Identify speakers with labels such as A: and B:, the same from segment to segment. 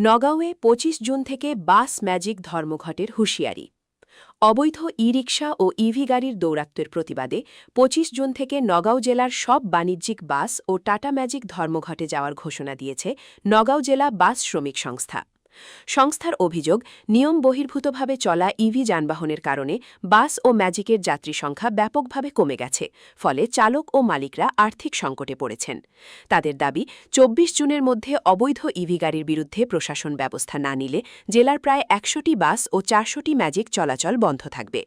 A: নগাঁওয়ে ২৫ June থেকে বাস magic ধর্মঘটের হুঁশিয়ারি। অবৈধ ই-রিকশা ও ইভি গাড়ির দৌরাত্ম্যের প্রতিবাদে ২৫ জুন থেকে নগাঁও জেলার সব বাণিজ্যিক বাস ও টাটা ম্যাজিক ধর্মঘটে যাওয়ার ঘোষণা দিয়েছে নগাঁও জেলা বাস শ্রমিক সংস্থা। সংস্থার অভিযোগ, নিয়ম বহির্ভূতভাবে চলা ইভি যানবাহনের কারণে বাস ও ম্যাজিকের যাত্রী সংখ্যা ব্যাপকভাবে কমে গেছে, ফলে চালক ও মালিকরা আর্থিক সংকটে পড়েছেন। তাদের দাবি, ২৪ জুনের মধ্যে অবৈধ ইভি গাড়ির বিরুদ্ধে প্রশাসন ব্যবস্থা না নিলে জেলার প্রায় ১০০টি বাস ও ৪০০টি ম্যাজিক চলাচল বন্ধ থাকবে।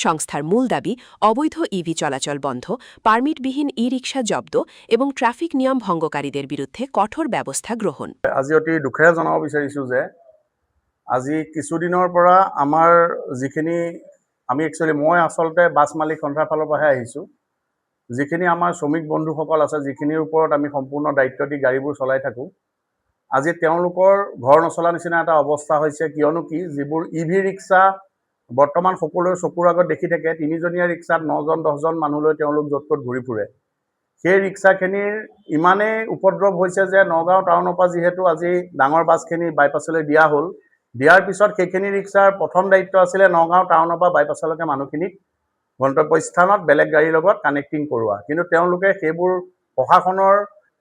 A: সংস্থার মূল দাবি, অবৈধ ইভি চলাচল বন্ধ, পারমিটবিহীন ই-রিকশা জব্দ এবং ট্রাফিক নিয়ম ভঙ্গকারীদের বিরুদ্ধে কঠোর ব্যবস্থা গ্রহণ।
B: আজি অতি দুখেৰে জনাব বিচাৰিছোঁ যে আজি কিছুদিনৰ পৰা আমাৰ যিখিনি মই আচলতে বাছ মালিক সন্থাৰ ফালৰ পৰাহে আহিছোঁ, যিখিনি আমাৰ শ্ৰমিক বন্ধুসকল আছে, যিখিনিৰ ওপৰত আমি সম্পূৰ্ণ দায়িত্ব দি গাড়ীবোৰ চলাই থাকোঁ, আজি তেওঁলোকৰ ঘৰ নচলা নিচিনা এটা অৱস্থা হৈছে। কিয়নো কি, যিবোৰ ইভি ৰিক্সা বৰ্তমান সকলোৰে চকুৰ আগত দেখি থাকে, ৩জনীয়া ৰিক্সাত ৯জন ১০জন মানুহ লৈ তেওঁলোক য'ত ত'ত ঘূৰি ফুৰে। সেই ৰিক্সাখিনিৰ ইমানেই উপদ্ৰৱ হৈছে যে নগাঁও টাউনৰ পৰা যিহেতু আজি ডাঙৰ বাছখিনি বাইপাছলৈ দিয়া হ'ল, দিয়াৰ পিছত সেইখিনি ৰিক্সাৰ প্ৰথম দায়িত্ব আছিলে নগাঁও টাউনৰ পৰা বাইপাছলৈকে মানুহখিনিক গন্তব্যস্থানত বেলেগ গাড়ীৰ লগত কানেক্টিং কৰোৱা। কিন্তু তেওঁলোকে সেইবোৰ প্ৰশাসনৰ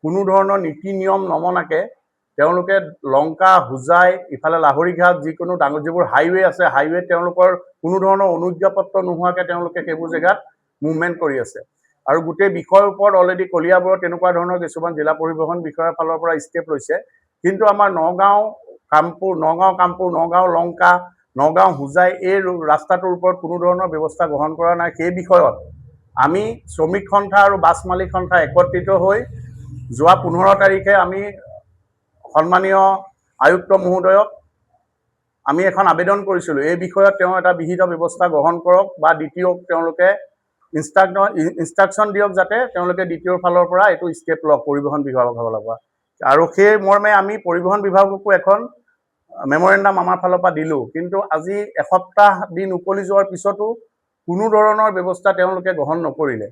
B: কোনো ধৰণৰ নীতি নিয়ম নমনাকৈ তেওঁলোকে লংকা, হোজাই, ইফালে লাহৰীঘাট, যিকোনো ডাঙৰ যিবোৰ হাইৱে আছে, হাইৱেত তেওঁলোকৰ কোনো ধৰণৰ অনুজ্ঞাপত্ৰ নোহোৱাকৈ তেওঁলোকে সেইবোৰ জেগাত মুভমেণ্ট কৰি আছে। আৰু গোটেই বিষয়ৰ ওপৰত অলৰেডি কলিয়াবৰত তেনেকুৱা ধৰণৰ কিছুমান জিলা পৰিবহণ বিষয়াৰ ফালৰ পৰা ষ্টেপ লৈছে। কিন্তু আমাৰ নগাঁও কামপুৰ, নগাঁও লংকা, নগাঁও হোজাই এই ৰাস্তাটোৰ ওপৰত কোনো ধৰণৰ ব্যৱস্থা গ্ৰহণ কৰা নাই। সেই বিষয়ত আমি শ্ৰমিক সন্থা আৰু বাছ মালিক সন্থা একত্ৰিত হৈ যোৱা ১৫ তাৰিখে আমি সন্মানীয় আয়ুক্ত মহোদয়ক আমি এখন আবেদন কৰিছিলোঁ। এই বিষয়ত তেওঁ এটা বিহিত ব্যৱস্থা গ্ৰহণ কৰক বা DTOক তেওঁলোকে ইনষ্ট্ৰাকশ্যন দিয়ক, যাতে তেওঁলোকে DTOৰ ফালৰ পৰা এইটো ষ্টেপ লওক পৰিবহণ বিভাগৰ ফালৰ পৰা। আৰু সেই মৰ্মে আমি পৰিবহণ বিভাগকো এখন মেমৰেণ্ডাম আমাৰ ফালৰ পৰা দিলোঁ। কিন্তু আজি এসপ্তাহ দিন উকলি যোৱাৰ পিছতো কোনো ধৰণৰ ব্যৱস্থা তেওঁলোকে গ্ৰহণ নকৰিলে।